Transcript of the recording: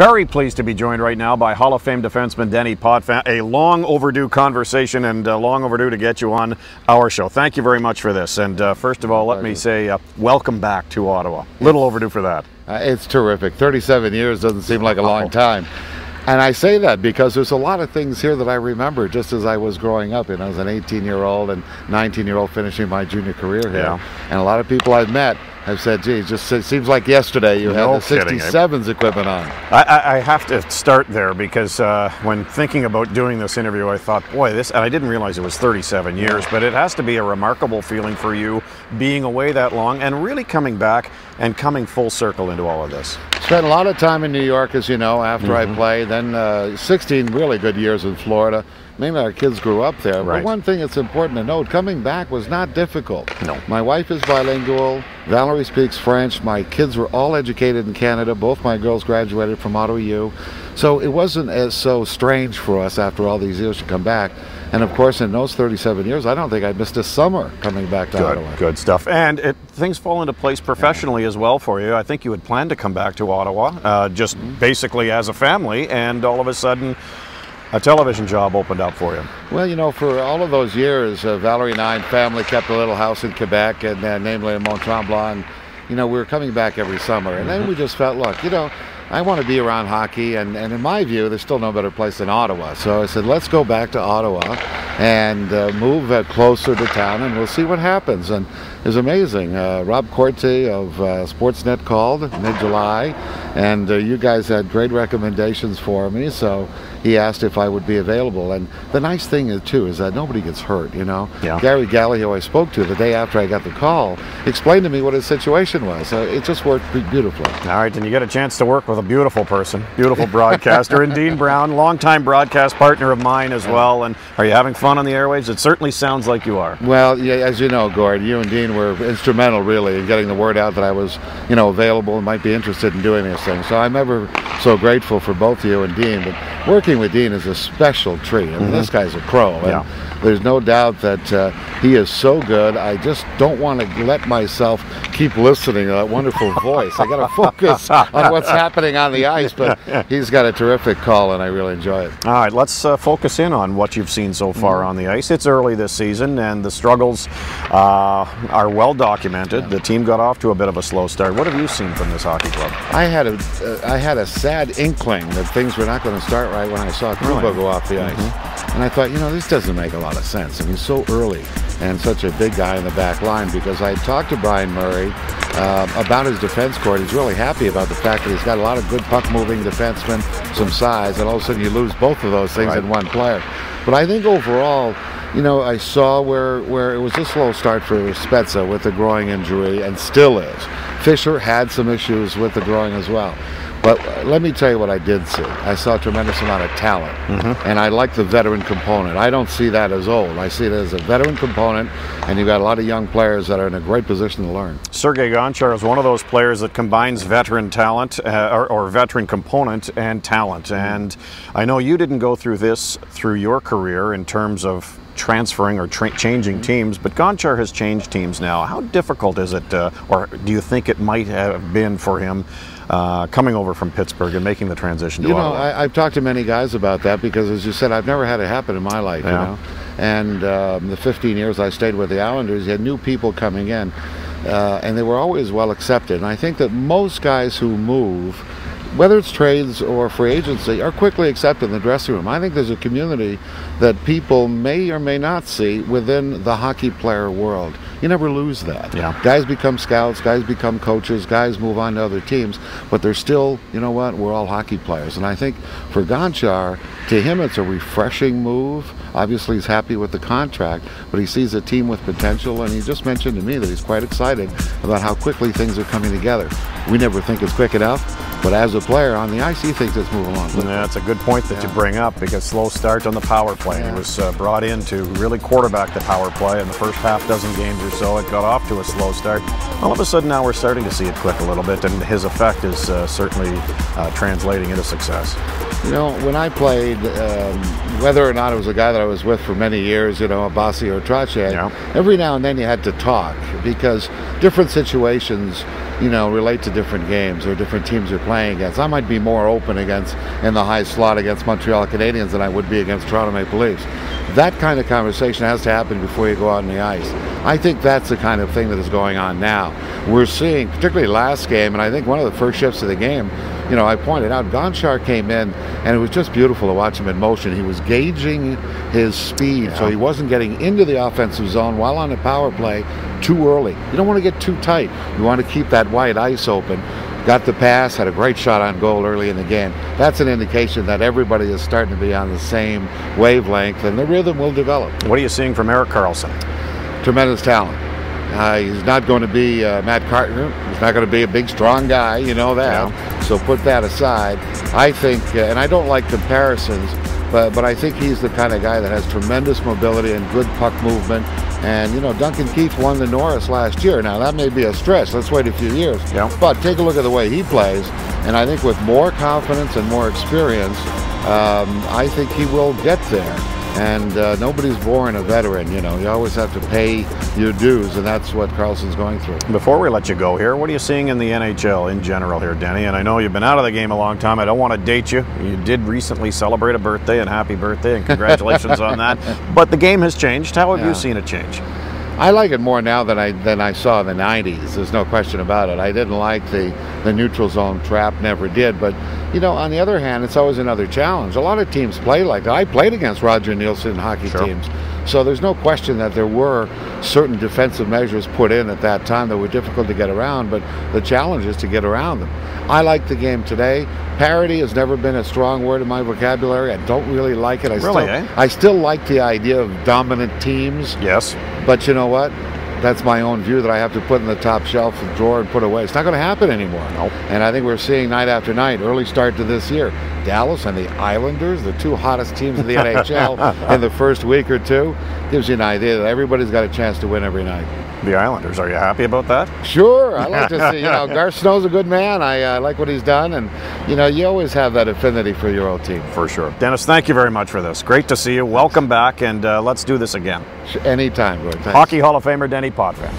Very pleased to be joined right now by Hall of Fame defenseman Denis Potvin. A long overdue conversation and long overdue to get you on our show. Thank you very much for this. And first of all, let me say welcome back to Ottawa. Little overdue for that. It's terrific. 37 years doesn't seem like a long time. And I say that because there's a lot of things here that I remember just as I was growing up. And I was an 18-year-old and 19-year-old finishing my junior career here. Yeah. And a lot of people I've met have said, geez, just it seems like yesterday you had the 67s equipment on. I have to start there because when thinking about doing this interview, I thought, boy, and I didn't realize it was 37 years, but it has to be a remarkable feeling for you being away that long and really coming back and coming full circle into all of this. Spent a lot of time in New York, as you know, after I played. Then 16 really good years in Florida. Maybe our kids grew up there. Right. But one thing that's important to note, coming back was not difficult. No. My wife is bilingual. Valerie speaks French. My kids were all educated in Canada. Both my girls graduated from Ottawa U. So it wasn't as so strange for us after all these years to come back. And of course, in those 37 years, I don't think I missed a summer coming back to Ottawa. Good stuff. And things fall into place professionally as well for you. I think you had planned to come back to Ottawa, just basically as a family, and all of a sudden, a television job opened up for you. Well, you know, for all of those years, Valerie and I and family kept a little house in Quebec, and namely in Mont Tremblant. And, you know, we were coming back every summer. And then we just felt, look, you know, I want to be around hockey, and in my view, there's still no better place than Ottawa. So I said, let's go back to Ottawa and move closer to town, and we'll see what happens. And it was amazing. Rob Corti of Sportsnet called mid-July, and you guys had great recommendations for me, so he asked if I would be available. And the nice thing is, too, is that nobody gets hurt, you know. Yeah. Gary Galley, who I spoke to the day after I got the call, explained to me what his situation was. So it just worked beautifully. All right, and you get a chance to work with a beautiful person, beautiful broadcaster, and Dean Brown, longtime broadcast partner of mine as well. And are you having fun on the airwaves? It certainly sounds like you are. Well, yeah, as you know, Gord, you and Dean were instrumental, really, in getting the word out that I was, you know, available and might be interested in doing this thing. So I'm ever so grateful for both you and Dean. But working with Dean is a special treat. I mean, this guy's a pro. And there's no doubt that he is so good. I just don't want to let myself keep listening to that wonderful voice. I got to focus on what's happening on the ice, but he's got a terrific call, and I really enjoy it. All right, let's focus in on what you've seen so far on the ice. It's early this season, and the struggles are well documented. The team got off to a bit of a slow start. What have you seen from this hockey club? I had a sad inkling that things were not going to start right when I saw Trouba go off the ice. And I thought, you know, this doesn't make a lot of sense. I mean, so early and such a big guy in the back line, because I talked to Brian Murray about his defense court. He's really happy about the fact that he's got a lot of good puck-moving defensemen, some size, and all of a sudden you lose both of those things in one player. But I think overall, you know, I saw where it was a slow start for Spezza with the groin injury, and still is. Fisher had some issues with the groin as well. But let me tell you what I did see. I saw a tremendous amount of talent, and I like the veteran component. I don't see that as old. I see it as a veteran component, and you've got a lot of young players that are in a great position to learn. Sergei Gonchar is one of those players that combines veteran talent, or veteran component and talent. And I know you didn't go through this through your career in terms of transferring or changing teams, but Gonchar has changed teams now. How difficult is it, or do you think it might have been for him coming over from Pittsburgh and making the transition to Ottawa? You know, I've talked to many guys about that, because as you said, I've never had it happen in my life, you know. And the 15 years I stayed with the Islanders, you had new people coming in, and they were always well accepted. And I think that most guys who move, whether it's trades or free agency, are quickly accepted in the dressing room. I think there's a community that people may or may not see within the hockey player world. You never lose that. Guys become scouts, guys become coaches, guys move on to other teams, but they're still, you know what, we're all hockey players. And I think for Gonchar, to him it's a refreshing move. Obviously he's happy with the contract, but he sees a team with potential, and he just mentioned to me that he's quite excited about how quickly things are coming together. We never think it's quick enough, but as a player on the ice, he thinks it's moving along quickly. That's a good point that you bring up, because slow start on the power play. He was brought in to really quarterback the power play in the first half dozen games or so. It got off to a slow start. All of a sudden now we're starting to see it click a little bit, and his effect is certainly translating into success. You know, when I played, whether or not it was a guy that I was with for many years, you know, Abbasi or Trache, every now and then you had to talk because different situations, you know, relate to different games or different teams you're playing against. I might be more open against in the high slot against Montreal Canadiens than I would be against Toronto Maple Leafs. That kind of conversation has to happen before you go out on the ice. I think that's the kind of thing that is going on now. We're seeing, particularly last game, and I think one of the first shifts of the game, you know, I pointed out, Gonchar came in, and it was just beautiful to watch him in motion. He was gauging his speed, so he wasn't getting into the offensive zone while on the power play too early. You don't want to get too tight. You want to keep that wide ice open. Got the pass, had a great shot on goal early in the game. That's an indication that everybody is starting to be on the same wavelength, and the rhythm will develop. What are you seeing from Erik Karlsson? Tremendous talent. He's not going to be Matt Carter. He's not going to be a big, strong guy, you know that. So put that aside. I think, and I don't like comparisons, but I think he's the kind of guy that has tremendous mobility and good puck movement. And, you know, Duncan Keith won the Norris last year. Now, that may be a stretch. Let's wait a few years. But take a look at the way he plays. And I think with more confidence and more experience, I think he will get there. And nobody's born a veteran, you know. You always have to pay your dues, and that's what Karlsson's going through. Before we let you go here, what are you seeing in the NHL in general here, Denny? And I know you've been out of the game a long time. I don't want to date you. You did recently celebrate a birthday, and happy birthday, and congratulations on that. But the game has changed. How have you seen it change? I like it more now than I saw in the 90s. There's no question about it. I didn't like the neutral zone trap, never did. But, you know, on the other hand, it's always another challenge. A lot of teams play like that. I played against Roger Nielsen hockey teams. So there's no question that there were certain defensive measures put in at that time that were difficult to get around, but the challenge is to get around them. I like the game today. Parity has never been a strong word in my vocabulary. I don't really like it. I still like the idea of dominant teams. Yes. But you know what? That's my own view that I have to put in the top shelf and drawer and put away. It's not going to happen anymore. Nope. And I think we're seeing night after night, early start to this year, Dallas and the Islanders, the two hottest teams in the NHL in the first week or two, gives you an idea that everybody's got a chance to win every night. The Islanders, are you happy about that? Sure, I like to see, you know, Garth Snow's a good man. I like what he's done, and, you know, you always have that affinity for your old team. For sure. Dennis, thank you very much for this. Great to see you. Welcome back, and let's do this again. Anytime, Roy. Hockey Hall of Famer Denis Potvin.